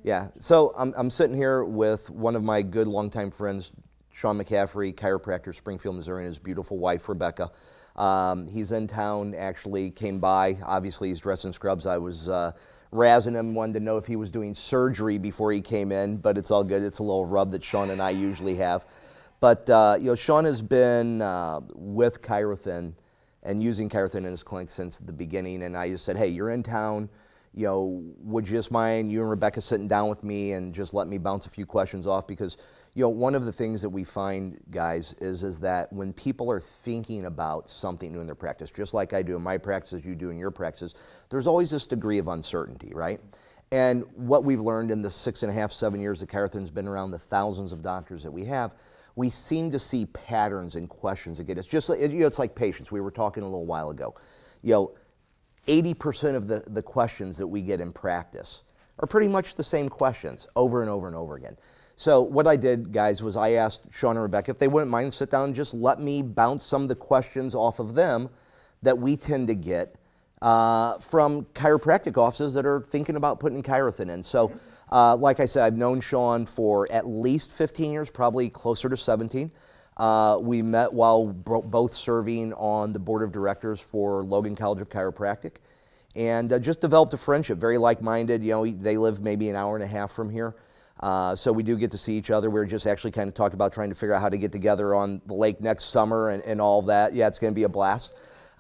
Yeah, so I'm sitting here with one of my good longtime friends, Shaun McCaffrey, chiropractor, Springfield, Missouri, and his beautiful wife, Rebecca. He's in town, actually came by. Obviously, he's dressed in scrubs. I was razzing him, wanted to know if he was doing surgery before he came in, but it's all good. It's a little rub that Shaun and I usually have. But you know, Shaun has been with ChiroThin and using ChiroThin in his clinic since the beginning, and I just said, hey, you're in town. You know, would you just mind you and Rebecca sitting down with me and just let me bounce a few questions off? Because, you know, one of the things that we find, guys, is that when people are thinking about something new in their practice, just like I do in my practice, as you do in your practice, there's always this degree of uncertainty, right? And what we've learned in the 6.5, 7 years that ChiroThin's been around, the thousands of doctors that we have, we seem to see patterns and questions that get us. Just like, you know, it's like patients. We were talking a little while ago. You know, 80% of the questions that we get in practice are pretty much the same questions over and over and over again. So what I did, guys, was I asked Shaun and Rebecca if they wouldn't mind sit down and just let me bounce some of the questions off of them that we tend to get from chiropractic offices that are thinking about putting ChiroThin in. So like I said, I've known Shaun for at least 15 years, probably closer to 17. We met while both serving on the board of directors for Logan College of Chiropractic, and just developed a friendship, very like-minded. You know, they live maybe an hour and a half from here, so we do get to see each other. We're just actually kind of talking about trying to figure out how to get together on the lake next summer and all that. Yeah, it's going to be a blast.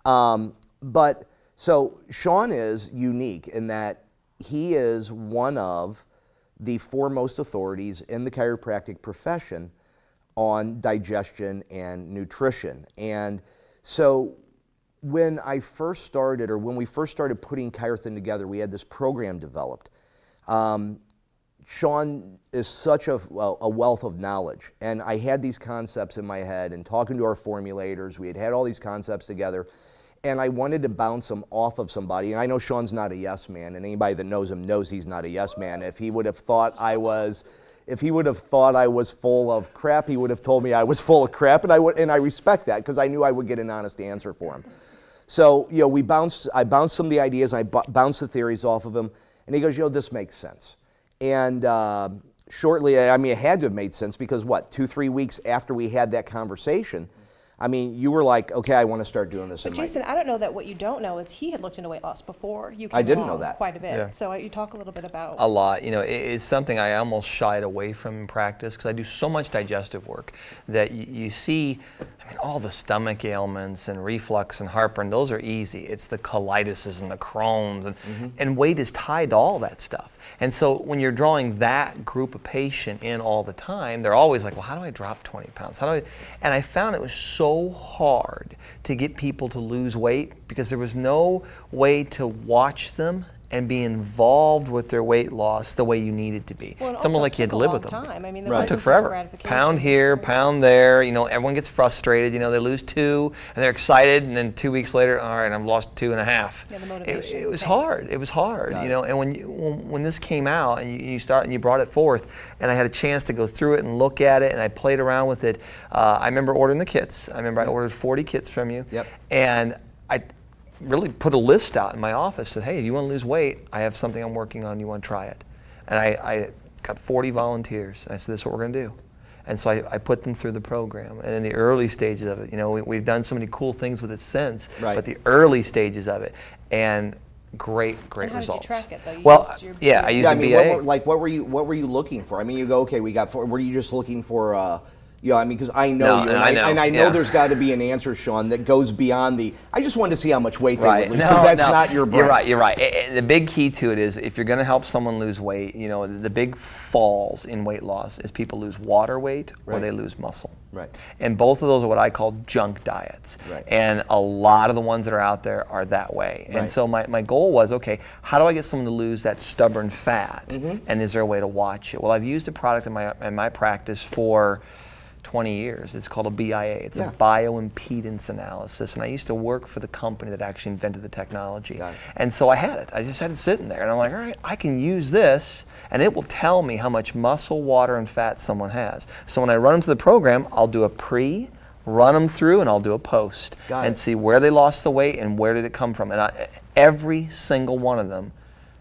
But so Shaun is unique in that he is one of the foremost authorities in the chiropractic profession on digestion and nutrition. And so when I first started, or when we first started putting ChiroThin together, we had this program developed. Shaun is such a wealth of knowledge, and I had these concepts in my head, and talking to our formulators, we had all these concepts together, and I wanted to bounce them off of somebody. And I know Shaun's not a yes man, and anybody that knows him knows he's not a yes man. If he would have thought I was full of crap, he would have told me I was full of crap, and I respect that because I knew I would get an honest answer for him. So, you know, I bounced some of the ideas, I bounced the theories off of him, and he goes, you know, this makes sense. And shortly, I mean, it had to have made sense because what, 2-3 weeks after we had that conversation, I mean, you were like, okay, I want to start doing this. But Jason, I don't know that what you don't know is he had looked into weight loss before you came I didn't know that. Quite a bit. Yeah. So you talk a little bit about... A lot. You know, it's something I almost shied away from in practice because I do so much digestive work that you see, I mean, all the stomach ailments and reflux and heartburn, those are easy. It's the colitis and the Crohn's, and weight is tied to all that stuff. And so when you're drawing that group of patient in all the time, they're always like, well, how do I drop 20 pounds? And I found it was so hard to get people to lose weight because there was no way to watch them and be involved with their weight loss the way you needed to be. Well, it's almost like you had to live with them. Time. I mean, Right. It took forever. Pound here, pound there. You know, everyone gets frustrated. You know, they lose 2 and they're excited, and then 2 weeks later, all right, I've lost 2.5. Yeah, the motivation It was hard. It was hard. You know, and when this came out and you brought it forth, and I had a chance to go through it and look at it, and I played around with it. I remember ordering the kits. I remember I ordered 40 kits from you. Yep. And I really put a list out in my office, said, hey, if you want to lose weight, I have something I'm working on, you want to try it. And I got 40 volunteers. I said, this is what we're going to do. And so I put them through the program. And in the early stages of it, you know, we've done so many cool things with it since, but the early stages of it, and great and how results. Did you track it, though? Well, yeah, I used a BA. What were you looking for? I mean, you go, okay, we got 4. Were you just looking for Yeah, I mean, because I know you, and I know there's got to be an answer, Shaun, that goes beyond the, I just wanted to see how much weight they would lose, because that's not your brain. You're right. And the big key to it is, if you're going to help someone lose weight, you know, the big falls in weight loss is people lose water weight or they lose muscle. Right. And both of those are what I call junk diets. Right. And a lot of the ones that are out there are that way. And so my goal was, okay, how do I get someone to lose that stubborn fat? And is there a way to watch it? Well, I've used a product in my practice for 20 years. It's called a BIA. It's a bioimpedance analysis. And I used to work for the company that actually invented the technology. And so I had it. I just had it sitting there. And I'm like, all right, I can use this, and it will tell me how much muscle, water, and fat someone has. So when I run them to the program, I'll do a pre, run them through, and I'll do a post and see where they lost the weight and where did it come from. And every single one of them,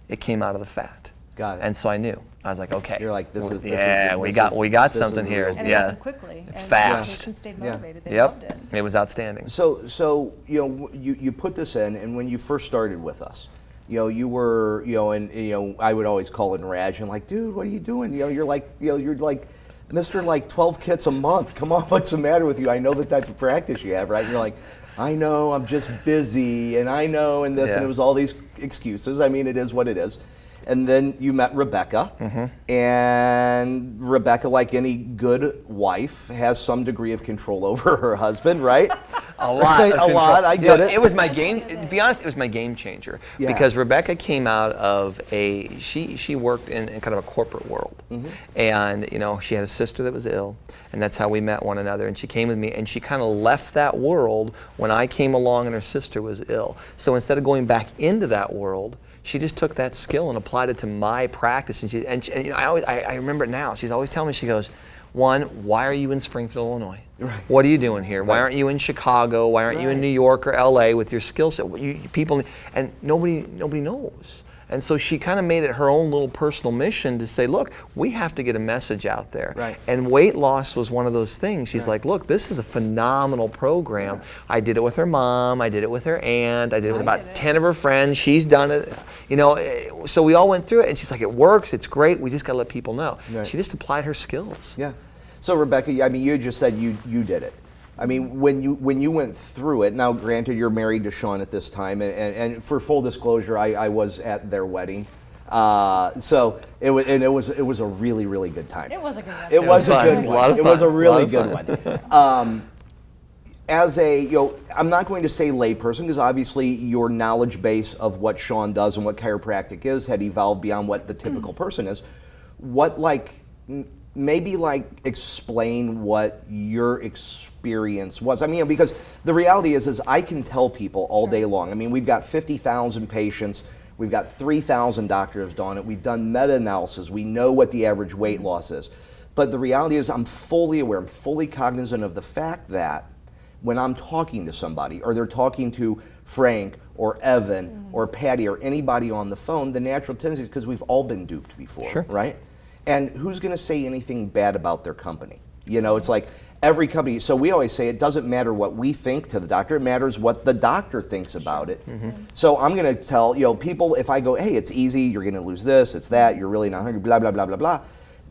it came out of the fat. Got it. And so I knew. I was like, okay. You're like, this is we got this something is here. real. And it Yeah. happened quickly. And Fast. the patients stayed Yeah. motivated. They Yep. loved it. It was outstanding. So you know, you put this in, and when you first started with us, you know, you were, you know, and you know, I would always call in Raj and like, dude, what are you doing? You know, you're like Mr. like 12 kits a month. Come on, what's the matter with you? I know the type of practice you have, right? And you're like, I know, I'm just busy, and I know, and this, and Yeah. it was all these excuses. I mean, it is what it is. And then you met Rebecca, and Rebecca, like any good wife, has some degree of control over her husband, right? A lot. Right, of a control. lot, I get it. It was my game. To be honest, it was my game changer Yeah. because Rebecca came out of she worked in kind of a corporate world, and you know she had a sister that was ill, and that's how we met one another. And she came with me, and she kind of left that world when I came along, and her sister was ill. So instead of going back into that world, she just took that skill and applied it to my practice. And you know, I remember it now. She's always telling me, she goes, one, why are you in Springfield, Illinois? Right. What are you doing here? Why aren't you in Chicago? Why aren't you in New York or LA with your skill set? People, and nobody knows. And so she kind of made it her own little personal mission to say, look, we have to get a message out there. Right. And weight loss was one of those things. She's like, look, this is a phenomenal program. I did it with her mom. I did it with her aunt. I did it with about 10 of her friends. She's done it. You know, so we all went through it. And she's like, it works. It's great. We just got to let people know. Right. She just applied her skills. Yeah. So Rebecca, I mean, you just said you did it. I mean, when you went through it. Now, granted, you're married to Shaun at this time, and for full disclosure, I was at their wedding. So it was a really, really good time. It was a good one. It was a fun. good It was a one. lot of It was a fun. really A lot good of one. As a, you know, I'm not going to say layperson because obviously your knowledge base of what Shaun does and what chiropractic is had evolved beyond what the typical person is. What, like, maybe like explain what your experience was. I mean, because the reality is I can tell people all day long. I mean, we've got 50,000 patients. We've got 3,000 doctors done it. We've done meta-analysis. We know what the average weight loss is. But the reality is I'm fully aware, I'm fully cognizant of the fact that when I'm talking to somebody or they're talking to Frank or Evan or Patty or anybody on the phone, the natural tendency is because we've all been duped before, Sure. right? And who's going to say anything bad about their company? You know, it's like every company. So we always say it doesn't matter what we think to the doctor. It matters what the doctor thinks about it. So I'm going to tell, you know, people, if I go, hey, it's easy, you're going to lose this, it's that, you're really not hungry, blah, blah, blah, blah, blah.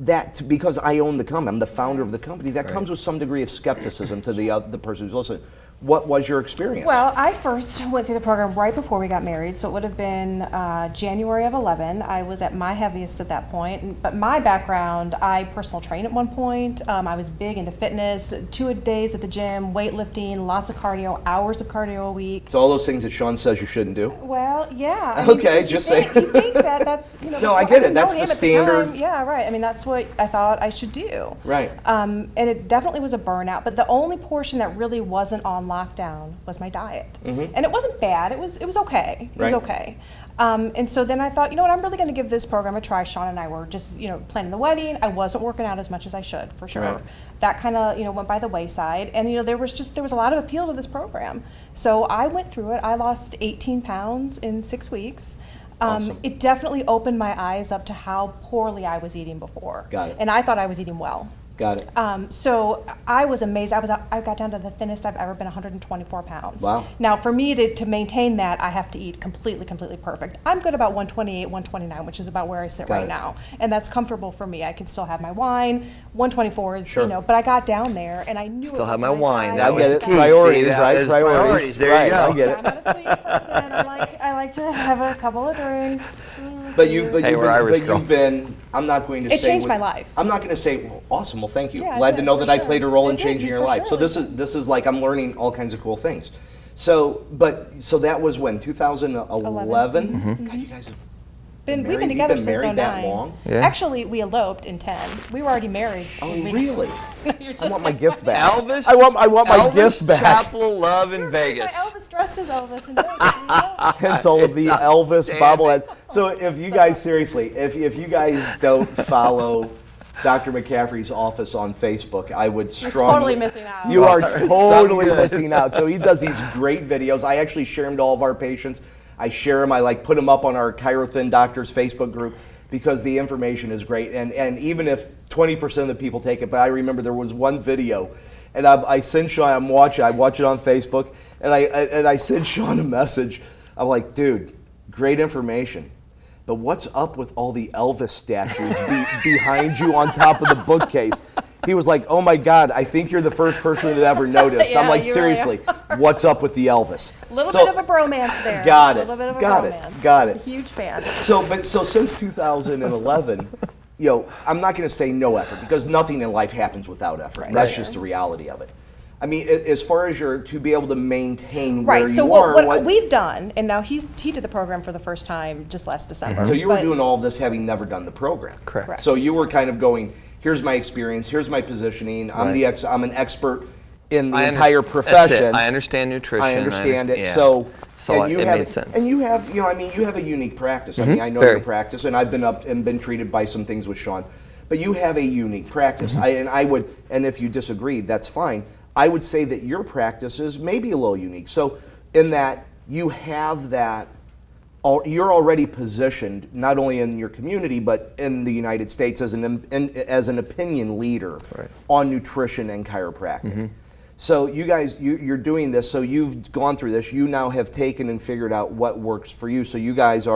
That, because I own the company, I'm the founder of the company, that comes with some degree of skepticism to the person who's listening. What was your experience? Well, I first went through the program right before we got married, so it would have been January of 11. I was at my heaviest at that point, but my background, I personal trained at one point. I was big into fitness, 2 days at the gym, weightlifting, lots of cardio, hours of cardio a week. So all those things that Shaun says you shouldn't do? Well, yeah. I Okay, because just you saying. think, you think that's, you know. No, I that's get what it. That's know the him at standard. time. Yeah, right. I mean, that's what I thought I should do. Right. And it definitely was a burnout, but the only portion that really wasn't on lockdown was my diet. And it wasn't bad. It was okay. It was Right. okay. And so then I thought, you know what, I'm really going to give this program a try. Shaun and I were just, you know, planning the wedding. I wasn't working out as much as I should, for sure. Right. That kind of, you know, went by the wayside. And, you know, there was a lot of appeal to this program. So I went through it. I lost 18 pounds in 6 weeks. Awesome. It definitely opened my eyes up to how poorly I was eating before. Got it. And I thought I was eating well. Got it. So I was amazed. I got down to the thinnest I've ever been, 124 pounds. Wow. Now, for me to maintain that, I have to eat completely perfect. I'm good about 128, 129, which is about where I sit Got right it. now. And that's comfortable for me. I can still have my wine. 124 is, Sure. you know, but I got down there and I knew Still it have was my wine. diet. I get it. the key. Priorities, See, that right? is Priorities. there right. you go. I get I'm it. not a sweet person. I like to have a couple of drinks. But you've Irish girl. been. I'm not going to say. It changed my life. I'm not going to say. Well, awesome. Well, thank you. Yeah, Glad it to did, know for that I sure. played a role in It did, changing your for life. So sure. this is like I'm learning all kinds of cool things. So that was when 2011. God, you guys have We've married? been You've together been since married that 09. long? Yeah. Actually, we eloped in 10. We were already married. Oh, when we- really? You're I just want my like, gift back. Elvis. I want my Elvis gift back. Chapel of Love in My Vegas. Elvis dressed as Elvis in Vegas. We eloped. Hence all of the It's Elvis outstanding. bobbleheads. So if you guys seriously, if you guys don't follow Dr. McCaffrey's office on Facebook, I would strongly. totally missing out. You are It's totally so good. missing out. So he does these great videos. I actually share them to all of our patients. I share them. I like put them up on our ChiroThin doctors Facebook group. because the information is great. And even if 20% of the people take it, but I remember there was one video, and I sent Shaun, I watch it on Facebook, and I sent Shaun a message. I'm like, dude, great information, but what's up with all the Elvis statues behind you on top of the bookcase? He was like, oh my God, I think you're the first person that ever noticed. Yeah, I'm like, you seriously, what's up with the Elvis? A little bit of a bromance there. Got it. A little bit of a Got bromance. it. Got it. Huge fan. So since 2011, I'm not going to say no effort, because nothing in life happens without effort. Right. That's just the reality of it. I mean, as far as to be able to maintain Right. where So you are. what we've done, and now he did the program for the first time just last December. So you were but- doing all of this having never done the program. Correct. So you were kind of going, here's my experience, here's my positioning. I'm I'm an expert in the entire profession. That's it. I understand nutrition. I understand it. Yeah. So So and you it have, made sense. And you have, you have a unique practice. I mean, I know Very. your practice, and I've been up and been treated by some things with Shaun, but you have a unique practice. And if you disagree, that's fine. I would say that your practice is maybe a little unique. So in that you have that, you're already positioned not only in your community but in the United States as an opinion leader on nutrition and chiropractic. So you guys, you're doing this. So you've gone through this. You now have taken and figured out what works for you. So you guys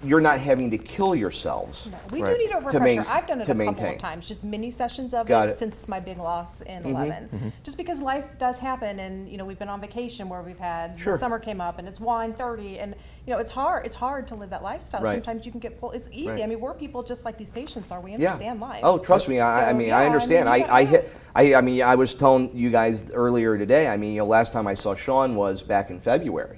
you're not having to kill yourselves. No, we do need a refresher. I've done it a couple maintain. of times, just mini sessions of Got it it. since my big loss in 11. Just because life does happen, and we've been on vacation where we've had the summer came up, and it's wine 30, and it's hard to live that lifestyle. Right. Sometimes you can get pulled. It's easy. Right. I mean, we're people just like these patients are. We understand life. Oh, trust me. I mean, I understand. I mean, I was telling you guys earlier today. I mean, last time I saw Shaun was back in February,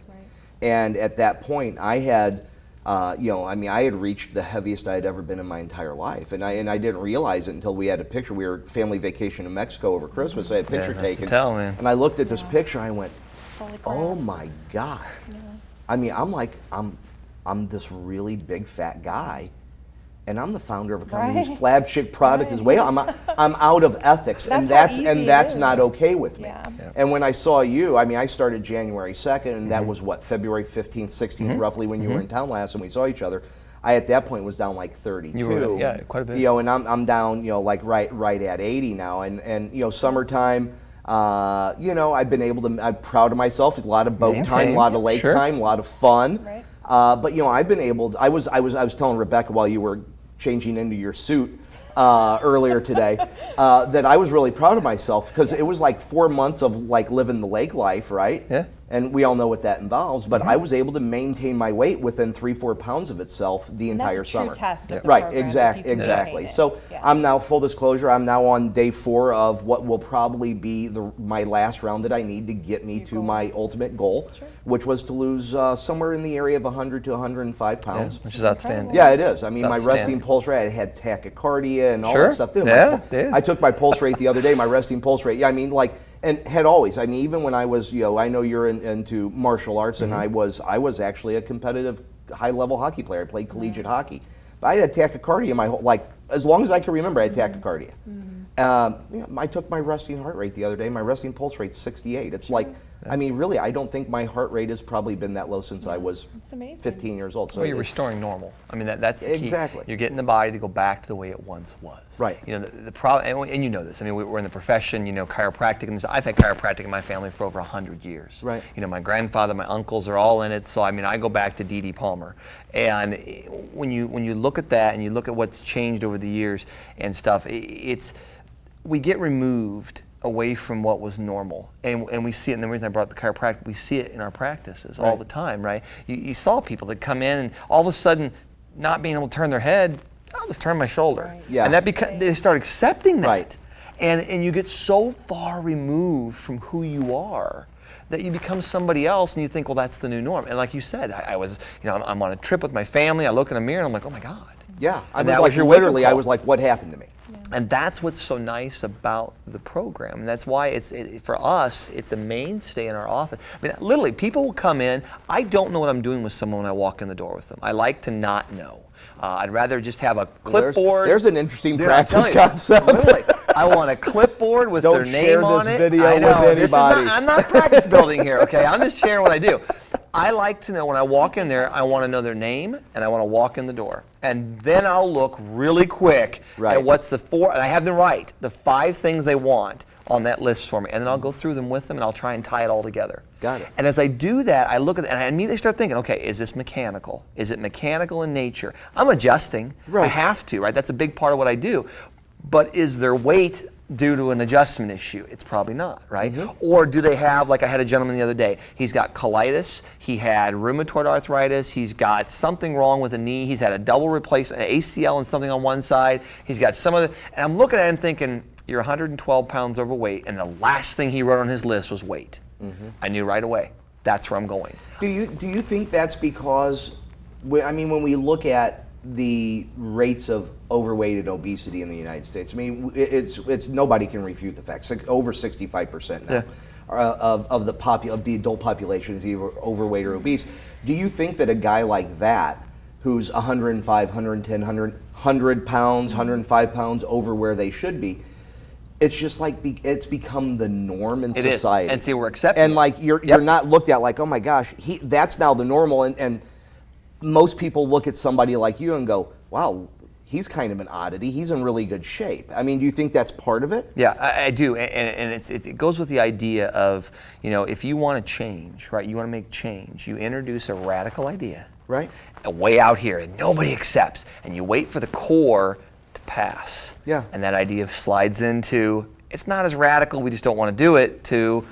and at that point, I had. I had reached the heaviest I had ever been in my entire life, and I didn't realize it until we had a picture. We were family vacation in Mexico over Christmas. I had a picture taken, and I looked at this picture. I went, "Oh my God!" I mean, I'm this really big fat guy, and I'm the founder of a company whose flagship product is whale. I'm out of ethics, and that's not okay with me. Yeah. And when I saw you, I mean, I started January 2nd, and that was what, February 15th, 16th, roughly when you were in town last and we saw each other. I at that point was down like 32. You were, quite a bit. And I'm down, like right at 80 now, and summertime. I've been able to. I'm proud of myself. A lot of boat time, a lot of lake time, a lot of fun. Right. But I've been able to, I was telling Rebecca while you were changing into your suit earlier today that I was really proud of myself, because it was like 4 months of like living the lake life, right? Yeah. And we all know what that involves, but I was able to maintain my weight within 3-4 pounds of itself the entire summer. That's a true test of the Right, program, if exactly. you can maintain it. So Yeah. I'm now, full disclosure, I'm now on day 4 of what will probably be my last round that I need to get me to my ultimate goal, which was to lose somewhere in the area of 100 to 105 pounds. Which is outstanding. Yeah, it is. I mean, my Outstanding. resting pulse rate, I had tachycardia and all Sure. that stuff too. Yeah, yeah. I took my pulse rate the other day, my resting pulse rate. Yeah, I mean, and had always. I mean, even when I was, I know you're into martial arts, and I was actually a competitive high-level hockey player. I played collegiate hockey. But I had tachycardia my whole, as long as I can remember, I had tachycardia. I took my resting heart rate the other day. My resting pulse rate's 68. It's I mean, really, I don't think my heart rate has probably been that low since I was 15 years old. So Well, you're restoring normal. I mean, that's the key. Exactly. You're getting the body to go back to the way it once was. Right. The problem, and you know this. I mean, we're in the profession. Chiropractic, and I've had chiropractic in my family for over 100 years. Right. My grandfather, my uncles are all in it. So I mean, I go back to D.D. Palmer. And when you look at that and you look at what's changed over the years and stuff, we get removed away from what was normal, and we see it. And the reason I brought the chiropractic, we see it in our practices all the time, right? You saw people that come in and all of a sudden, not being able to turn their head, I'll just turn my shoulder, Right. Yeah. and they start accepting that, Right. and you get so far removed from who you are that you become somebody else, and you think, well, that's the new norm. And like you said, I was, I'm on a trip with my family. I look in the mirror, and I'm like, oh my God. Yeah, And that was your wake-up literally, I call. was like, what happened to me? And that's what's so nice about the program. And that's why for us, it's a mainstay in our office. I mean, literally, people will come in. I don't know what I'm doing with someone when I walk in the door with them. I like to not know. I'd rather just have a clipboard. There's an interesting Dude, practice I'm telling you, concept. literally, I want a clipboard with Don't their share name on this it. video I know, with this is anybody. I'm not practice building here, okay? I'm just sharing what I do. I like to know when I walk in there, I want to know their name and I want to walk in the door. And then I'll look really quick Right. at what's the 4, and I have them write the 5 things they want on that list for me. And then I'll go through them with them and I'll try and tie it all together. Got it. And as I do that, I look at it and I immediately start thinking, okay, is this mechanical? Is it mechanical in nature? I'm adjusting. Right. I have to, right? That's a big part of what I do. But is their weight due to an adjustment issue? It's probably not, right? Or do they have, like I had a gentleman the other day, he's got colitis, he had rheumatoid arthritis, he's got something wrong with a knee, he's had a double replacement, an ACL and something on one side, he's got some other, and I'm looking at him thinking, you're 112 pounds overweight, and the last thing he wrote on his list was weight. I knew right away, that's where I'm going. Do you think that's because, when we look at the rates of overweight and obesity in the United States, I mean, it's nobody can refute the fact. Over 65% now of the adult population is either overweight or obese. Do you think that a guy like that, who's 105, 110, 100 pounds, 105 pounds over where they should be, it's just like it's become the norm in society. And see, we're accepting. And like you're not looked at like, oh my gosh, that's now the normal. And most people look at somebody like you and go, wow, he's kind of an oddity. He's in really good shape. I mean, do you think that's part of it? Yeah, I do, and it goes with the idea of, if you want to change, right? You want to make change. You introduce a radical idea, Right. way out here, and nobody accepts, and you wait for the core to pass. Yeah. And that idea slides into, it's not as radical, we just don't want to do it, to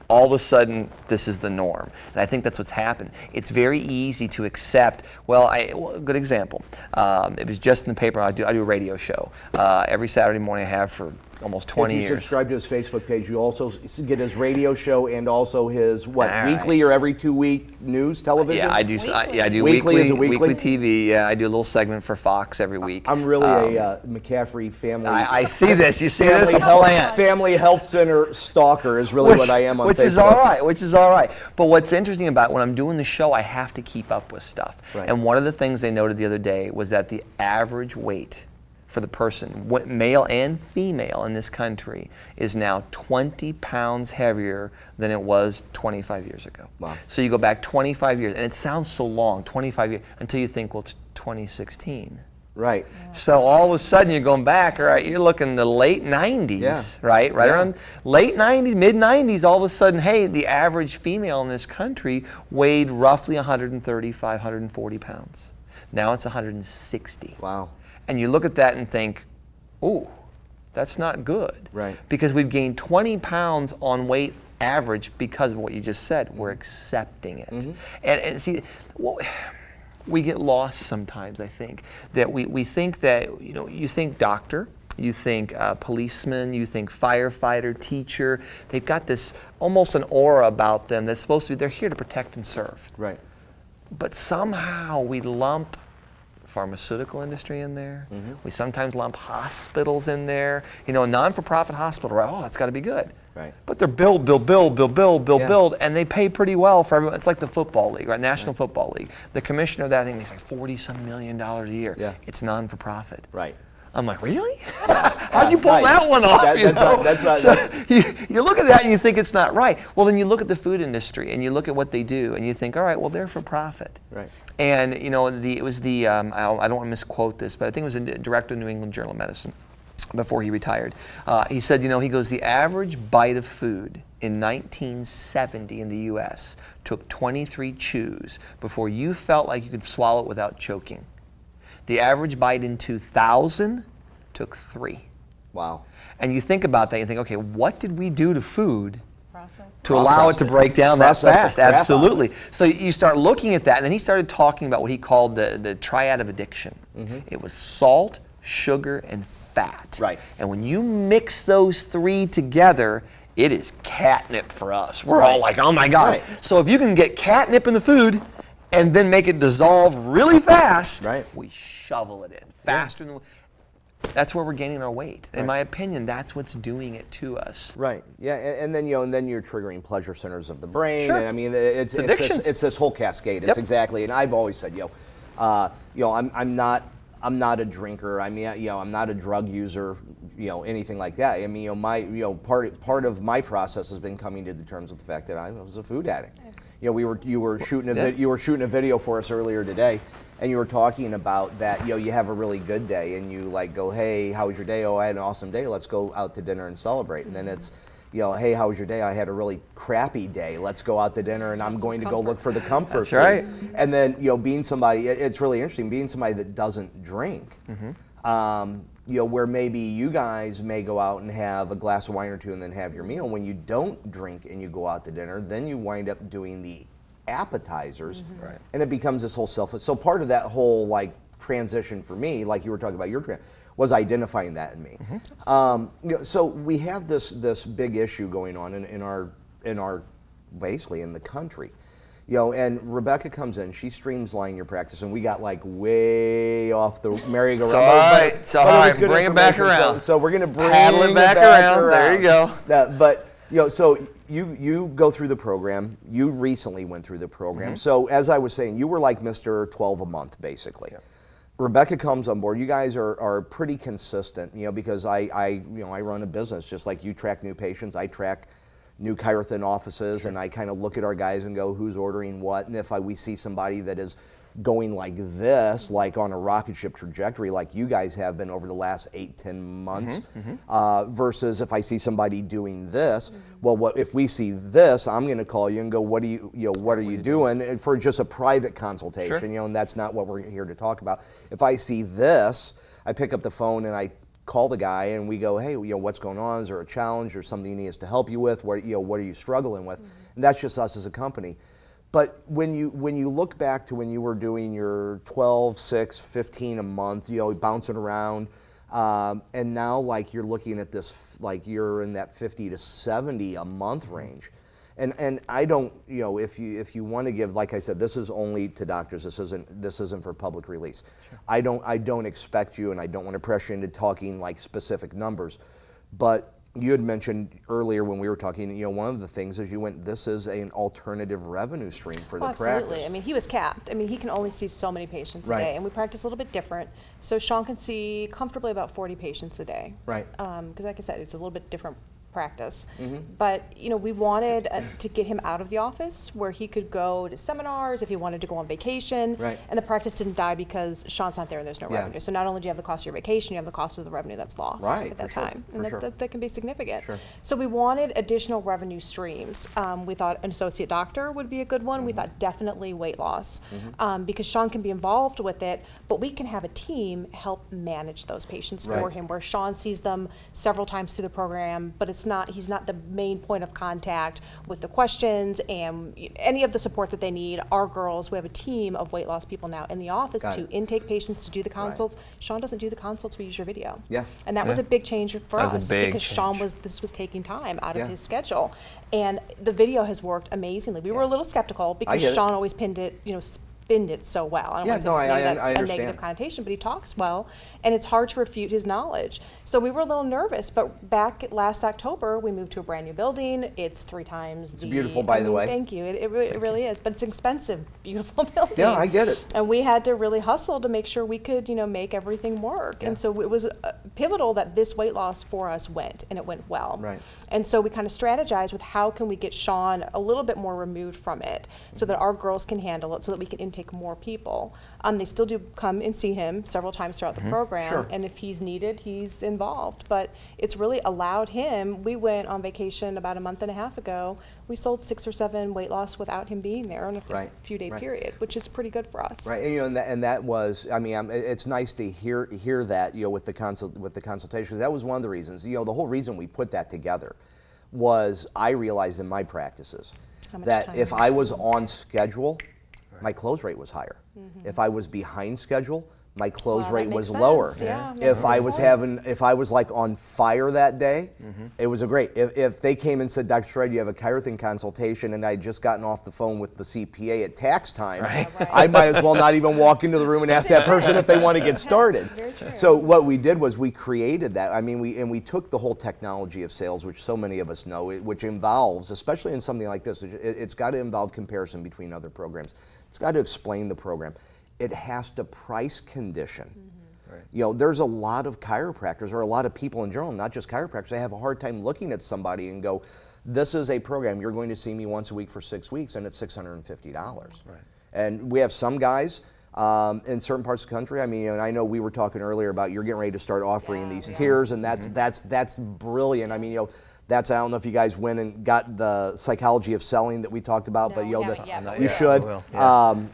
all of a sudden, this is the norm. And I think that's what's happened. It's very easy to accept, a good example. It was just in the paper, I do a radio show. Every Saturday morning I have for almost 20 If you years. subscribe to his Facebook page, you also get his radio show and also his, weekly right. or every 2-week news television? Yeah, I do. I do Weekly, is it weekly? weekly TV. Yeah, I do a little segment for Fox every week. I'm really a McCaffrey family. I see this. You see this? Family health center stalker is really what I am on Facebook. Which is all right. But what's interesting about when I'm doing the show, I have to keep up with stuff. Right. And one of the things they noted the other day was that the average weight for the person, male and female in this country, is now 20 pounds heavier than it was 25 years ago. Wow. So you go back 25 years, and it sounds so long, 25 years, until you think, well, it's 2016. Right. So all of a sudden you're going back, all right, you're looking the late 90s, right? Right around late 90s, mid 90s, all of a sudden, hey, the average female in this country weighed roughly 135, 140 pounds. Now it's 160. Wow. And you look at that and think, ooh, that's not good. Right. Because we've gained 20 pounds on weight average because of what you just said. We're accepting it. And see, we get lost sometimes, I think, that we think that, you think doctor, you think policeman, you think firefighter, teacher, they've got this almost an aura about them that's supposed to be, they're here to protect and serve. Right. But somehow we lump pharmaceutical industry in there. We sometimes lump hospitals in there. A non-for-profit hospital, right? Oh, that's got to be good. Right. But they're build, and they pay pretty well for everyone. It's like the football league, right? National Football League. The commissioner of that, I think, makes like $40-some million a year. Yeah. It's non-for-profit. Right. I'm like, really? How'd you pull that one off? You look at that and you think it's not right. Well, then you look at the food industry and you look at what they do and you think, all right, well, they're for profit. Right. And it was I don't want to misquote this, but I think it was a director of New England Journal of Medicine before he retired. He said, he goes, the average bite of food in 1970 in the U.S. took 23 chews before you felt like you could swallow it without choking. The average bite in 2000 took 3. Wow. And you think about that, you think, okay, what did we do to food Process. to allow it to break down that fast? Crap Absolutely. So you start looking at that, and then he started talking about what he called the triad of addiction. It was salt, sugar, and fat. Right. And when you mix those 3 together, it is catnip for us. We're all like, oh my God. Right. So if you can get catnip in the food and then make it dissolve really fast, we shovel it in faster than. That's where we're gaining our weight. In my opinion, that's what's doing it to us. Right. Yeah, and then you're triggering pleasure centers of the brain. Sure. And I mean, it's this whole cascade. It's exactly. And I've always said, I'm not a drinker. I mean, I'm not a drug user. Anything like that. I mean, part of my process has been coming to the terms with the fact that I was a food addict. You know, you were shooting a video for us earlier today, and you were talking about that. You know, you have a really good day, and you like go, hey, how was your day? Oh, I had an awesome day. Let's go out to dinner and celebrate. And then it's, you know, hey, how was your day? I had a really crappy day. Let's go out to dinner, and I'm going to go look for the comfort That's food. right. And then, you know, being somebody, it's really interesting, being somebody that doesn't drink. You know, where maybe you guys may go out and have a glass of wine or two and then have your meal. When you don't drink and you go out to dinner, then you wind up doing the appetizers, Right. and it becomes this whole selfish. So part of that whole like transition for me, like you were talking about was identifying that in me. You know, so we have this big issue going on in our basically in the country. You know, and Rebecca comes in, she streamlines your practice, and we got like way off the merry-go-round. So all right, bring it back around. So we're gonna bring Paddle it back around. There you go. But you know, so you go through the program. You recently went through the program. So as I was saying, you were like Mr. 12 a month, basically. Yeah. Rebecca comes on board. You guys are pretty consistent, you know, because I run a business just like you track new patients. I track new ChiroThin offices, and I kind of look at our guys and go, who's ordering what, and if we see somebody that is going like this, like on a rocket ship trajectory, like you guys have been over the last 8-10 months, versus if I see somebody doing this, well, if we see this, I'm going to call you and go, what are you doing, and for just a private consultation, Sure. you know, and that's not what we're here to talk about. If I see this, I pick up the phone and I call the guy and we go, hey, you know, what's going on? Is there a challenge or something he needs to help you with? What are you struggling with? And that's just us as a company. But when you look back to when you were doing your 12, 6, 15 a month, you know, bouncing around, and now like you're looking at this, like you're in that 50 to 70 a month range. And I don't, you know, if you want to give, like I said, this is only to doctors. This isn't for public release. Sure. I don't expect you, and I don't want to pressure you into talking like specific numbers. But you had mentioned earlier when we were talking, you know, one of the things is you went, this is an alternative revenue stream for the practice. Absolutely. I mean, he was capped. I mean, he can only see so many patients a day, and we practice a little bit different. So Shaun can see comfortably about 40 patients a day. Right. Because like I said, it's a little bit different practice. But you know, we wanted to get him out of the office where he could go to seminars if he wanted to go on vacation. Right. And the practice didn't die because Shaun's not there and there's no revenue. So not only do you have the cost of your vacation, you have the cost of the revenue that's lost at that time. And that can be significant. Sure. So we wanted additional revenue streams. We thought an associate doctor would be a good one. We thought definitely weight loss, because Shaun can be involved with it, but we can have a team help manage those patients for him, where Shaun sees them several times through the program, but he's not the main point of contact with the questions and any of the support that they need. Our girls, we have a team of weight loss people now in the office to intake patients, to do the consults. Shaun doesn't do the consults, we use your video. And that was a big change for us because Shaun was taking time out of his schedule. And the video has worked amazingly. We were a little skeptical because Shaun always pinned it, you know, spinned it so well. I don't want to say that's a negative connotation, but he talks well, and it's hard to refute his knowledge. So we were a little nervous, but back last October, we moved to a brand new building. It's 3 times It's beautiful, by the way. Thank you. It really is, but it's an expensive, beautiful building. Yeah, I get it. And we had to really hustle to make sure we could, you know, make everything work. And so it was pivotal that this weight loss for us went, and it went well. Right. And so we kind of strategized with how can we get Shaun a little bit more removed from it so that our girls can handle it, so that we can take more people. They still do come and see him several times throughout the program, and if he's needed, he's involved. But it's really allowed him. We went on vacation about a month and a half ago. We sold 6 or 7 weight loss without him being there in a few day period, which is pretty good for us. Right, and you know, and that was, I mean, it's nice to hear that, you know, with the consultation, because that was one of the reasons. You know, the whole reason we put that together was I realized in my practices that if I was on schedule, my close rate was higher. If I was behind schedule, my close rate was lower. If I was like on fire that day, it was a great. If they came and said, Dr. Strotheide, you have a ChiroThin consultation, and I'd just gotten off the phone with the CPA at tax time, I might as well not even walk into the room and ask that person if they want to get started. So what we did was we created that. I mean, we took the whole technology of sales, which so many of us know, which involves, especially in something like this, it's got to involve comparison between other programs. It's got to explain the program. It has to price condition. You know, there's a lot of chiropractors or a lot of people in general, not just chiropractors, they have a hard time looking at somebody and go, this is a program, you're going to see me once a week for 6 weeks and it's $650. Right. And we have some guys in certain parts of the country. I mean, and I know we were talking earlier about you're getting ready to start offering these tiers, and that's brilliant. I mean, you know, I don't know if you guys went and got the psychology of selling that we talked about, but you know, you should.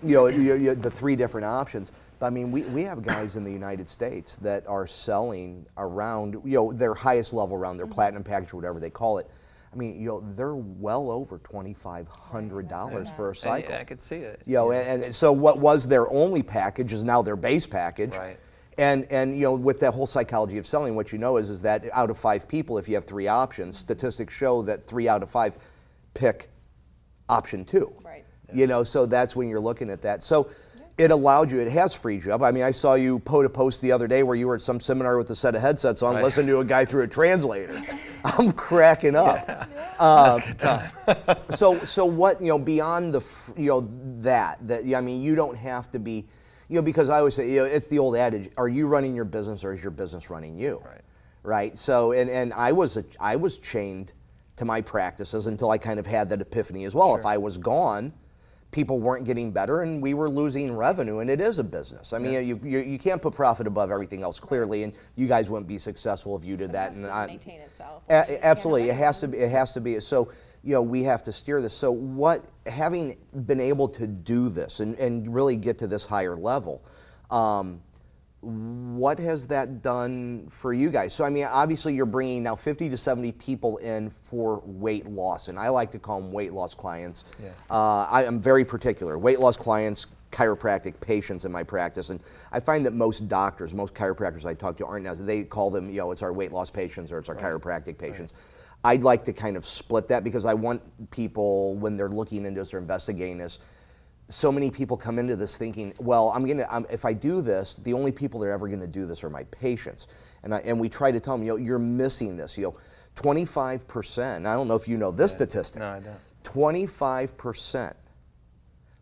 You know, the 3 different options. But I mean, we have guys in the United States that are selling around, you know, their highest level around their platinum package or whatever they call it. I mean, you know, they're well over $2,500 for a cycle. Yeah, I could see it. You know, and so what was their only package is now their base package. Right. And you know, with that whole psychology of selling, what you know is that out of 5 people, if you have 3 options, statistics show that 3 out of 5 pick option 2. Right. You know, so that's when you're looking at that. So it allowed you, it has freed you up. I mean, I saw you post the other day where you were at some seminar with a set of headsets on, listening to a guy through a translator. I'm cracking up. That's a good time. So what, you know, beyond the, you know, that, I mean, you don't have to be, you know, because I always say, you know, it's the old adage, are you running your business or is your business running you? Right. Right? So, and I was chained to my practices until I kind of had that epiphany as well. Sure. If I was gone, people weren't getting better and we were losing revenue, and it is a business. I mean, you can't put profit above everything else, clearly, and you guys wouldn't be successful if you did that. It has to maintain itself. Absolutely, it has to be. So, you know, we have to steer this. So what, having been able to do this and really get to this higher level, what has that done for you guys? So, I mean, obviously you're bringing now 50 to 70 people in for weight loss, and I like to call them weight loss clients. Yeah. I am very particular. Weight loss clients, chiropractic patients in my practice, and I find that most doctors, most chiropractors I talk to aren't as, they call them, you know, it's our weight loss patients or it's our chiropractic patients. I'd like to kind of split that because I want people, when they're looking into this or investigating this, so many people come into this thinking, well, if I do this, the only people that are ever gonna do this are my patients. And we try to tell them, you know, you're missing this. You know, 25%, I don't know if you know this statistic. No, I don't. 25%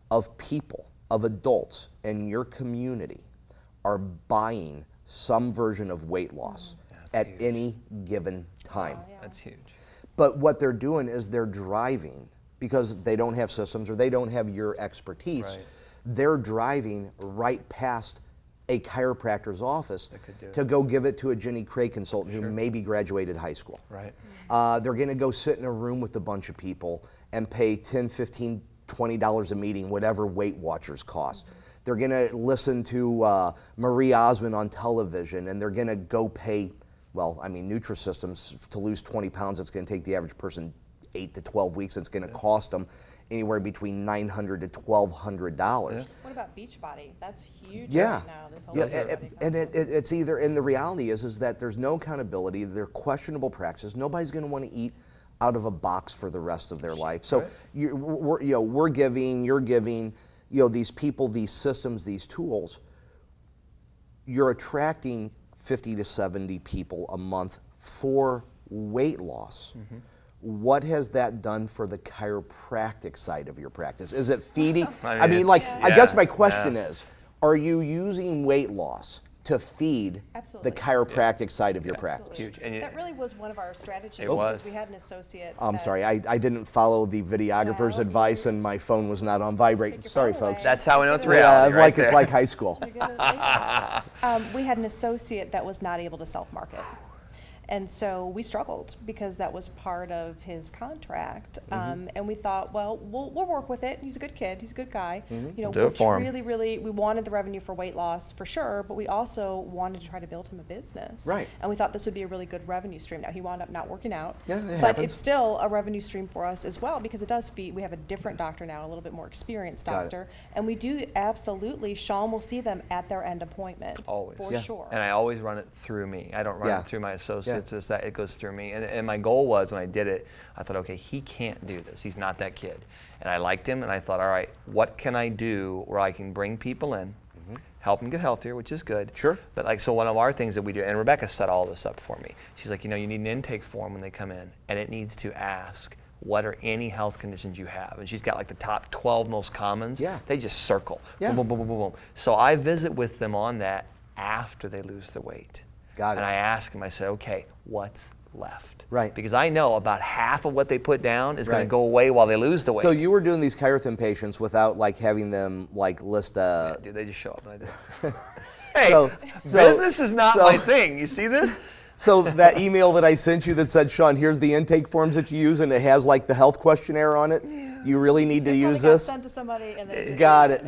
of people, of adults in your community are buying some version of weight loss at any given time. That's huge. But what they're doing is they're driving, because they don't have systems or they don't have your expertise, Right. they're driving right past a chiropractor's office to go give it to a Jenny Craig consultant who maybe graduated high school. Right. They're gonna go sit in a room with a bunch of people and pay $10, $15, $20 a meeting, whatever Weight Watchers cost. They're gonna listen to Marie Osmond on television, and they're gonna go pay, well, I mean, Nutrisystems, to lose 20 pounds, it's gonna take the average person 8 to 12 weeks. It's going to cost them anywhere between $900 to $1,200. What about Beachbody? That's huge Yeah. right now. This whole Yeah, Beachbody and concept. it's either, and the reality is that there's no accountability, they're questionable practices. Nobody's going to want to eat out of a box for the rest of their life. So we're giving, you're giving, you know, these people, these systems, these tools. You're attracting 50 to 70 people a month for weight loss. What has that done for the chiropractic side of your practice? Is it feeding? I mean, like, I guess my question is, are you using weight loss to feed Absolutely. the chiropractic side of your practice? Huge. That really was one of our strategies. It was. We had an associate. I'm that- sorry, I didn't follow the videographer's No, advice and my phone was not on vibrate. Take your Sorry, phone away. folks. That's how we know it's Yeah, reality, right It's there. like high school. You're gonna think about it. We had an associate that was not able to self-market. And so we struggled because that was part of his contract. And we thought, well, we'll work with it. He's a good kid. He's a good guy. You know, Do it for him. really, we wanted the revenue for weight loss for sure, but we also wanted to try to build him a business. Right. And we thought this would be a really good revenue stream. Now, he wound up not working out. Yeah, it but happens. it's still a revenue stream for us as well because it does feed. We have a different doctor now, a little bit more experienced Got it. doctor. And we do absolutely, Shaun will see them at their end appointment. Always. For Yeah. sure. And I always run it through me. I don't run Yeah. it through my associates. It's that it goes through me. And my goal was, when I did it, I thought, okay, he can't do this. He's not that kid. And I liked him, and I thought, all right, what can I do where I can bring people in, help them get healthier, which is good. Sure. But like, so one of our things that we do, and Rebecca set all this up for me. She's like, you know, you need an intake form when they come in, and it needs to ask, what are any health conditions you have? And she's got like the top 12 most commons. Yeah. They just circle. Yeah. Boom, boom, boom, boom, boom, boom. So I visit with them on that after they lose the weight. Got it. And I ask them, I say, okay, what's left? Right. Because I know about half of what they put down is going Right. to go away while they lose the weight. So you were doing these ChiroThin patients without like having them like list Yeah, dude, they just show up and I do. Hey, So- business is not so- my thing. You see this? So that email that I sent you that said, Shaun, here's the intake forms that you use, and it has like the health questionnaire on it. You really need to use Probably got this. sent to somebody and then Got it.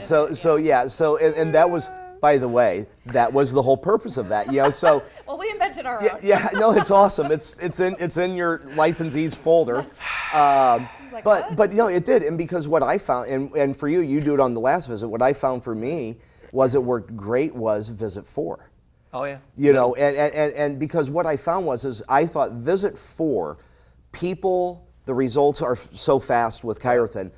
And that was, by the way, that was the whole purpose of that. So Well, we invented our yeah, own. yeah, no, it's awesome. It's in your licensees folder. Like, what? But it did, and because what I found, and for you do it on the last visit. What I found for me was it worked great was visit 4. Oh, yeah. And because what I found is I thought visit 4, the results are so fast with ChiroThin,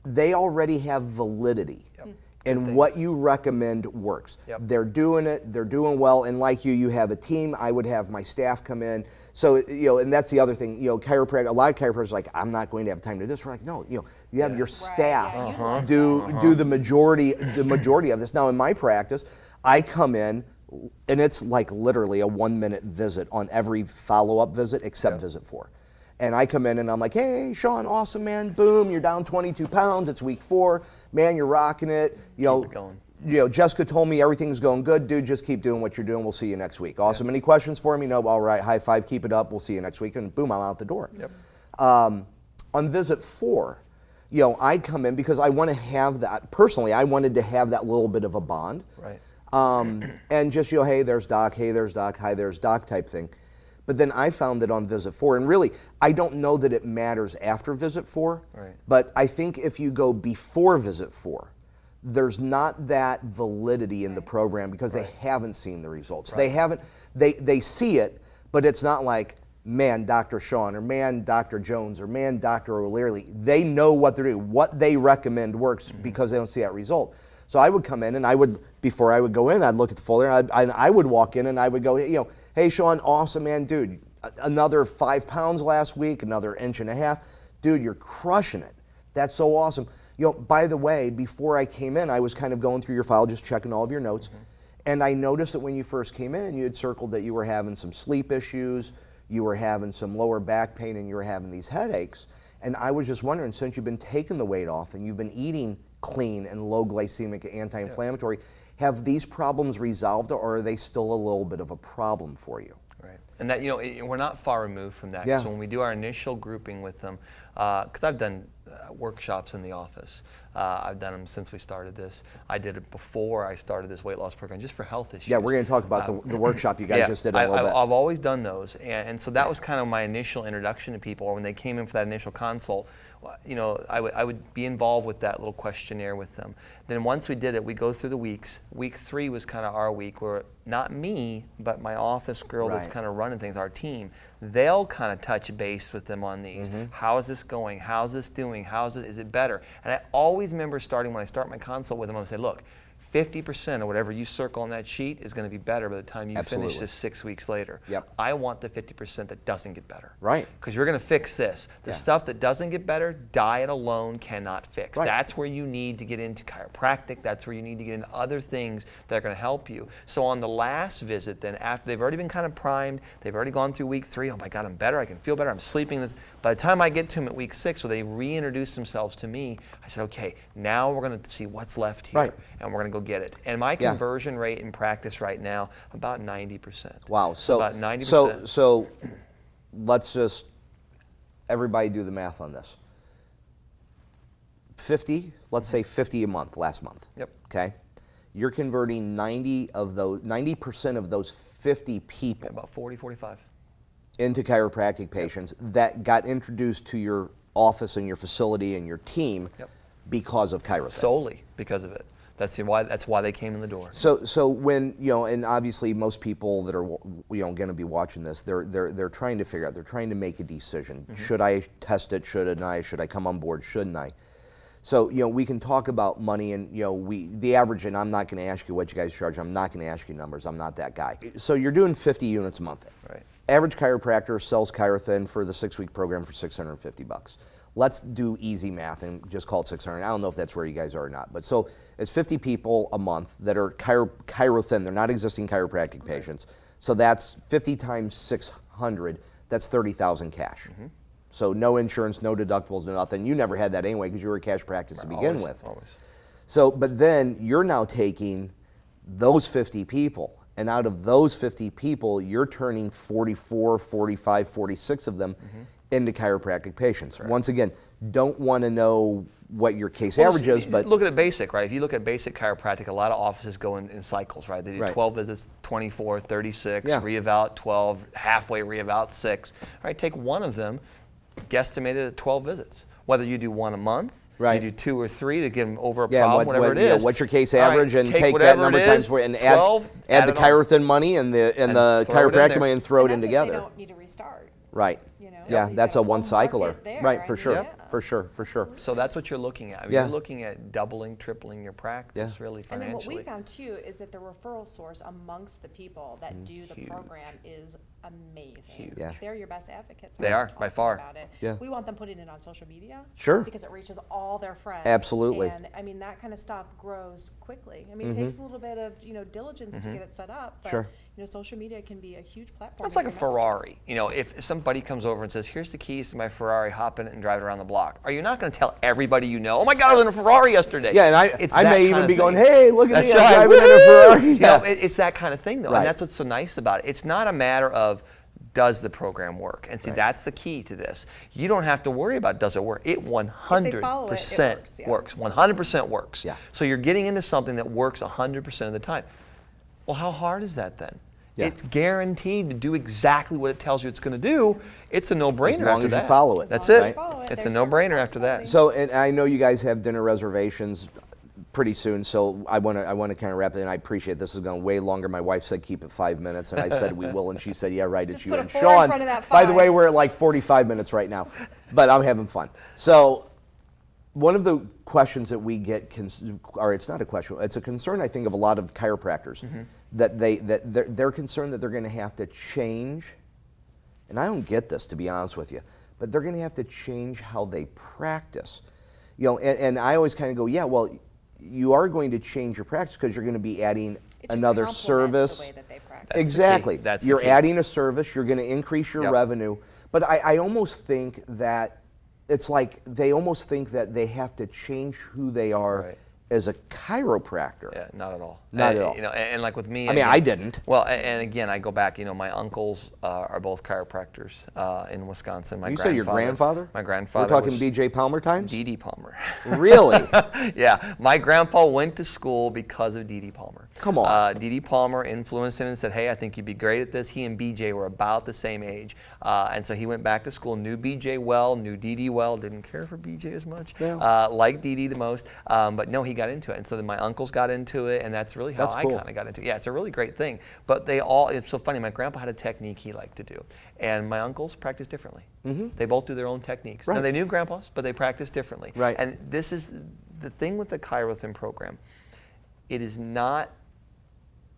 they already have validity. Yep. And what you recommend works. Yep. They're doing it, they're doing well, and like you have a team. I would have my staff come in. So, and that's the other thing, chiropractic, a lot of chiropractors are like, I'm not going to have time to do this. We're like, no, you have your staff yeah, do the majority of this. Now in my practice, I come in, and it's like literally a 1-minute visit on every follow-up visit except visit 4. And I come in and I'm like, hey, Shaun, awesome, man. Boom, you're down 22 pounds. It's week 4. Man, you're rocking it. Keep it going. Jessica told me everything's going good. Dude, just keep doing what you're doing. We'll see you next week. Awesome. Any questions for me? No, all right. High five. Keep it up. We'll see you next week. And boom, I'm out the door. Yep. On visit 4, I come in because I want to have that. Personally, I wanted to have that little bit of a bond. Right. And just, hey, there's Doc, hi, there's Doc type thing. But then I found that on visit 4, and really, I don't know that it matters after visit 4, Right. but I think if you go before visit 4, there's not that validity in the program because they haven't seen the results. Right. They see it, but it's not like, man, Dr. Shaun, or man, Dr. Jones, or man, Dr. O'Leary. They know what they're doing. What they recommend works because they don't see that result. So I would come in and before I would go in, I'd look at the folder and I would walk in and I would go, hey, Shaun, awesome, man, dude, another 5 pounds last week, another 1.5 inches. Dude, you're crushing it. That's so awesome. By the way, before I came in, I was kind of going through your file, just checking all of your notes. And I noticed that when you first came in, you had circled that you were having some sleep issues, you were having some lower back pain, and you were having these headaches. And I was just wondering, since you've been taking the weight off and you've been eating clean and low glycemic anti-inflammatory, have these problems resolved, or are they still a little bit of a problem for you? Right. And that, we're not far removed from that. Yeah. So when we do our initial grouping with them, because I've done workshops in the office. I've done them since we started this. I did it before I started this weight loss program, just for health issues. Yeah, we're going to talk about the workshop you guys just did a little bit. I've always done those, and so that was kind of my initial introduction to people. Or when they came in for that initial consult, I would be involved with that little questionnaire with them. Then once we did it, we go through the weeks. Week 3 was kind of our week where not me, but my office girl that's kind of running things, our team, they'll kind of touch base with them on these. How is this going? How's this doing? Is it better? And I always remember starting, when I start my consult with them, I would say, look, 50% of whatever you circle on that sheet is going to be better by the time you finish this 6 weeks later. Yep. I want the 50% that doesn't get better. Right. Because you're going to fix this. The stuff that doesn't get better, diet alone cannot fix. Right. That's where you need to get into chiropractic. That's where you need to get into other things that are going to help you. So on the last visit, then after they've already been kind of primed, they've already gone through week 3, oh my God, I'm better, I can feel better, I'm sleeping. By the time I get to them at week 6, where they reintroduce themselves to me, I said, okay, now we're going to see what's left here, and we're going to go get it. And my conversion rate in practice right now, about 90%. Wow. So about 90%. So let's just everybody do the math on this. 50, let's say 50 a month last month. Yep. Okay. You're converting 90% of those 50 people About 40, 45. into chiropractic patients that got introduced to your office and your facility and your team because of ChiroThin. Solely because of it. That's why they came in the door. So when and obviously most people that are going to be watching this, they're trying to figure out, they're trying to make a decision. Should I test it? Shouldn't I? Should I come on board? Shouldn't I? So we can talk about money, and the average, and I'm not going to ask you what you guys charge. I'm not going to ask you numbers. I'm not that guy. So you're doing 50 units a month. Right. Average chiropractor sells ChiroThin for the 6-week program for $650. let's do easy math and just call it 600. I don't know if that's where you guys are or not, but so it's 50 people a month that are ChiroThin. They're not existing chiropractic patients. So that's 50 times 600. That's 30,000 cash. So no insurance, no deductibles, no nothing. You never had that anyway because you were a cash practice to begin with. So, but then you're now taking those 50 people, and out of those 50 people, you're turning 44, 45, 46 of them into chiropractic patients. Once again, don't want to know what your case average is, but look at it basic, right? If you look at basic chiropractic, a lot of offices go in cycles, right? They do 12 visits, 24, 36, re-eval 12, halfway re-eval 6. All right, take one of them, guesstimated at 12 visits. Whether you do one a month, you do 2 or 3 to get them over a problem, whatever it is. What's your case average, and take that number times 4 and add the ChiroThin money and the chiropractic money and throw it in together. They don't need to restart. Right. You know, Yeah, so that's a you've got one home cycler. market there, Right, I for mean, sure. yeah. For sure, for sure. So that's what you're looking at. I mean, you're looking at doubling, tripling your practice, really And then financially. what we found too is that the referral source amongst the people that do the program is amazing. Huge. Yeah. They're your best advocates. They are, by talking far. About it. Yeah. We want them putting it on social media. Sure. Because it reaches all their friends. Absolutely. And I mean, that kind of stuff grows quickly. I mean, it takes a little bit of, diligence to get it set up. But, Sure. social media can be a huge platform. That's to like a get your message. Ferrari. You know, if somebody comes over and says, "Here's the keys to my Ferrari, hop in it and drive it around the block," are you not going to tell everybody you know? Oh my God, I was in a Ferrari yesterday. Yeah, and It's I that may kind even of be thing. going, "Hey, look at That's me, right. I'm driving in a Ferrari." Yeah, it's that kind of thing, though, Right. and that's what's so nice about it. It's not a matter of does the program work, and see that's the key to this. You don't have to worry about does it work. It 100% works, yeah. works. 100% works. Yeah. So you're getting into something that works 100% of the time. Well, how hard is that then? Yeah. It's guaranteed to do exactly what it tells you it's going to do. It's a no-brainer As long after as you that. follow it. That's As long it. as you follow it, It's a there's no-brainer some after that. responsibility. So, and I know you guys have dinner reservations pretty soon, so I want to kind of wrap it in. I appreciate this is going way longer. My wife said keep it 5 minutes, and I said we will, and she said, yeah, right, it's Just you put a and 4 in Shaun. front of that By the 5. way, we're at like 45 minutes right now, but I'm having fun. So one of the questions that we get, or it's not a question, it's a concern I think of a lot of chiropractors, that they're concerned that they're going to have to change, and I don't get this, to be honest with you, but they're going to have to change how they practice. And I always kind of go, yeah, well, you are going to change your practice because you're going to be adding It should another complement service. the way that they practice. That's the key. Exactly. That's the You're key. adding a service, you're going to increase your revenue. But I almost think that it's like they almost think that they have to change who they are Right. as a chiropractor. Yeah, not at all. Not at all. And like with me, I mean, I didn't. Well, and again, I go back. My uncles are both chiropractors in Wisconsin. My You say your grandfather? My grandfather. We're talking was B.J. Palmer times? D.D. Palmer. Really? Yeah, my grandpa went to school because of D.D. Palmer. Come on. D.D. Palmer influenced him and said, "Hey, I think you'd be great at this." He and B.J. were about the same age, and so he went back to school, knew B.J. well, knew D.D. well, didn't care for B.J. as much, liked D.D. the most, but no, he got into it, and so then my uncles got into it, and that's really how That's I cool. kind of got into it. Yeah, it's a really great thing, but it's so funny, my grandpa had a technique he liked to do, and my uncles practice differently. They both do their own techniques. Now, Right. they knew grandpas, but they practice differently. Right. And this is the thing with the ChiroThin program. It is not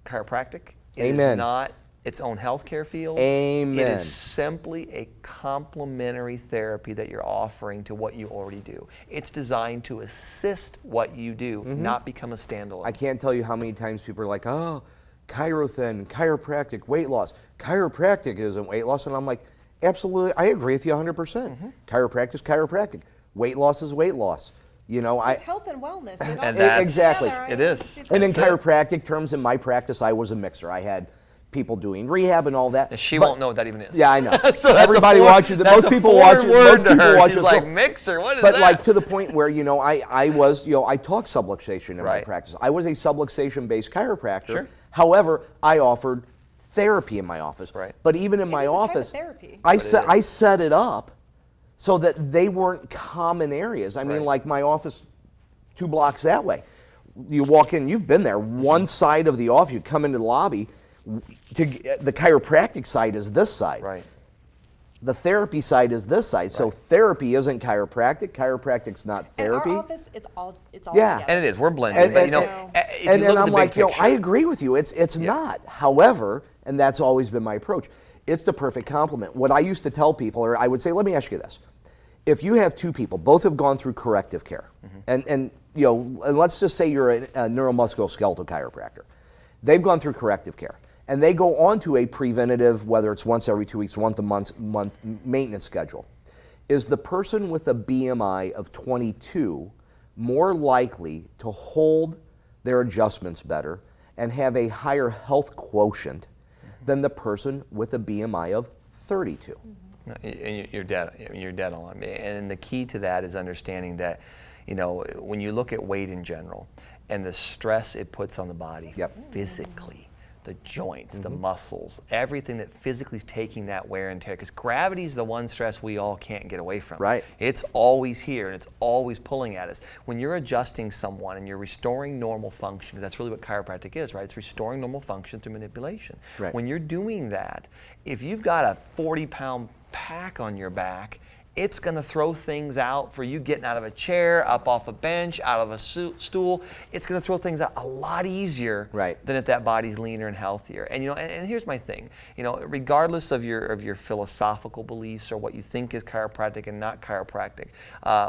chiropractic. It Amen. is not its own healthcare field. Amen. It is simply a complementary therapy that you're offering to what you already do. It's designed to assist what you do, not become a standalone. I can't tell you how many times people are like, oh, ChiroThin, chiropractic, weight loss. Chiropractic isn't weight loss. And I'm like, absolutely, I agree with you 100%. Chiropractic. Weight loss is weight loss. It's health and wellness. They And don't that's, Exactly. it is. And in That's it. chiropractic terms, in my practice, I was a mixer. I had people doing rehab and all that. She But- won't know what that even is. Yeah, I know. So that's Everybody a foreign- watches. that's Most a people foreign watch it. word Most to people her. watch She's it. like, mixer, what is But that? like to the point where I was I taught subluxation in my Right. practice. I was a subluxation-based chiropractor. Sure. However, I offered therapy in my office. Right. But even in my is a type of office, therapy. I But it is. set it up so that they weren't common areas. I mean, Right. like my office, 2 blocks that way. You walk in, you've been there. One side of the office, you come into the lobby. The chiropractic side is this side. Right. The therapy side is this side. So therapy isn't chiropractic. Chiropractic's not therapy. In our office, it's all Yeah. together. And it is. We're blended. And- but, and- if you And look at I'm the like, big picture, I agree with you. It's not. However, and that's always been my approach, it's the perfect complement. What I used to tell people, or I would say, let me ask you this. if you have two people, both have gone through corrective care, and you know, and let's just say you're a neuromusculoskeletal chiropractor, they've gone through corrective care, and they go on to a preventative, whether it's once every 2 weeks, once a month maintenance schedule. Is the person with a BMI of 22 more likely to hold their adjustments better and have a higher health quotient than the person with a BMI of 32? And you're dead on. And the key to that is understanding that, you know, when you look at weight in general and the stress it puts on the body physically, the joints, the muscles, everything that physically is taking that wear and tear, because gravity is the one stress we all can't get away from. Right. It's always here and it's always pulling at us. When you're adjusting someone and you're restoring normal function, because that's really what chiropractic is, right? It's restoring normal function through manipulation. Right. When you're doing that, if you've got a 40-pound pack on your back, it's going to throw things out for you getting out of a chair, up off a bench, out of a stool. It's going to throw things out a lot easier than if that body's leaner and healthier. And you know, and here's my thing. You know, regardless of your philosophical beliefs or what you think is chiropractic and not chiropractic,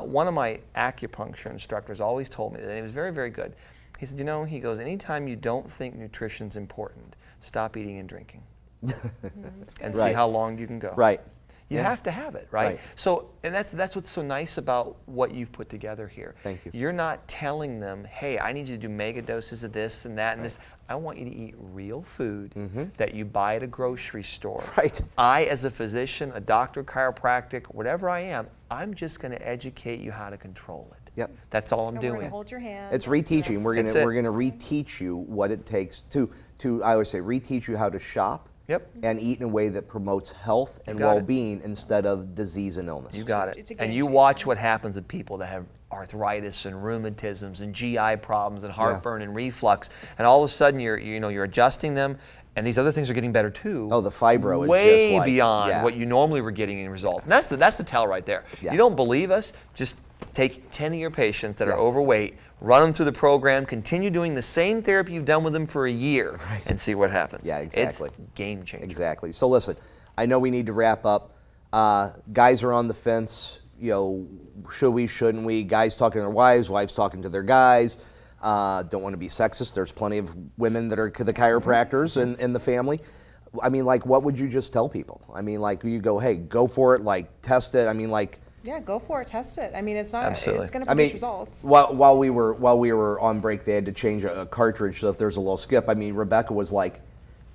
one of my acupuncture instructors always told me that, and he was very, very good. He said, you know, he goes, anytime you don't think nutrition's important, stop eating and drinking, and see how long you can go. Right. You have to have it, right? So, and that's what's so nice about what you've put together here. Thank you. You're not telling them, hey, I need you to do mega doses of this and that and this. I want you to eat real food that you buy at a grocery store. Right. I, as a physician, a doctor, chiropractic, whatever I am, I'm just going to educate you how to control it. Yep. That's all I'm And doing. we're gonna hold your hand. It's reteaching. We're That's it. gonna reteach you what it takes to I always say reteach you how to shop. And eat in a way that promotes health and well-being instead of disease and illness. You got it. It's a game And you changer. watch what happens to people that have arthritis and rheumatisms and GI problems and heartburn and reflux, and all of a sudden you're adjusting them, and these other things are getting better too. Oh, the fibro is way just like, beyond what you normally were getting in results. And that's the tell right there. Yeah. You don't believe us? Just take 10 of your patients that are overweight, run them through the program, continue doing the same therapy you've done with them for a year, and see what happens. Yeah, exactly. It's game changer. Exactly. So listen, I know we need to wrap up. Guys are on the fence. You know, should we, shouldn't we? Guys talking to their wives, wives talking to their guys. Don't want to be sexist. There's plenty of women that are the chiropractors in the family. I mean, like, what would you just tell people? I mean, like, you go, hey, go for it, like, test it. I mean, like, Yeah, go for it, test it. I mean, it's not. Absolutely. It's going to produce results. While we were on break, they had to change a cartridge, so if there's a little skip, I mean, Rebecca was like,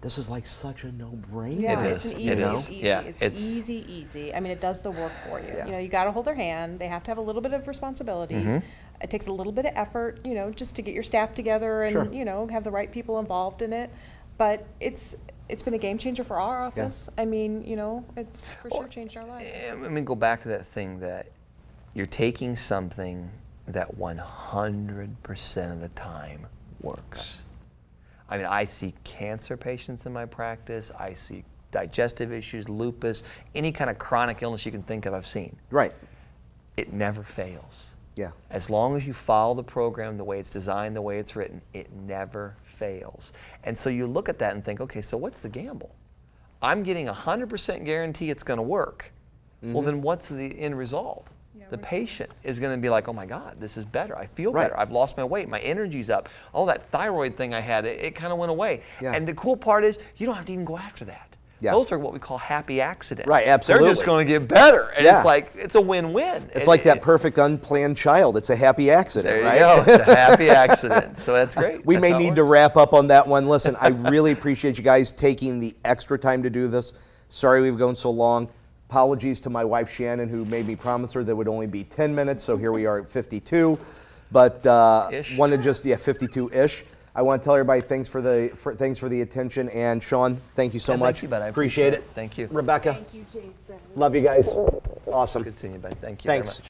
"This is like such a no-brainer." Yeah, It it's is. an It easy, is. it's easy. Yeah, It's it's- easy. I mean, it does the work for you. Yeah. You know, you got to hold their hand. They have to have a little bit of responsibility. It takes a little bit of effort, you know, just to get your staff together and you know, have the right people involved in it. But it's been a game changer for our office. I mean, you know, it's for sure changed our lives. Let me go back to that thing that you're taking something that 100% of the time works. I mean, I see cancer patients in my practice. I see digestive issues, lupus, any kind of chronic illness you can think of, I've seen. Right. It never fails. Yeah. As long as you follow the program the way it's designed, the way it's written, it never fails. And so you look at that and think, okay, so what's the gamble? I'm getting 100% guarantee it's going to work. Well, then what's the end result? The patient is going to be like, oh my God, this is better. I feel better. I've lost my weight. My energy's up. Oh, that thyroid thing I had, it kind of went away. Yeah. And the cool part is you don't have to even go after that. Yeah. Those are what we call happy accidents. Right, absolutely. They're just going to get better. And it's like, it's a win-win. It's like that perfect unplanned child. It's a happy accident, There you right? go. It's a happy accident. So that's great. We That's may how it need to works. wrap up on that one. Listen, I really appreciate you guys taking the extra time to do this. Sorry we've gone so long. Apologies to my wife Shannon, who made me promise her that would only be 10 minutes, so here we are at 52. But wanted just 52-ish. I want to tell everybody thanks for the attention, and Shaun, thank you so much. Thank you, bud. I appreciate it. Thank you. Rebecca, Thank you, Jason. love you guys. Awesome. Good seeing you, bud. Thank you Thanks. very much.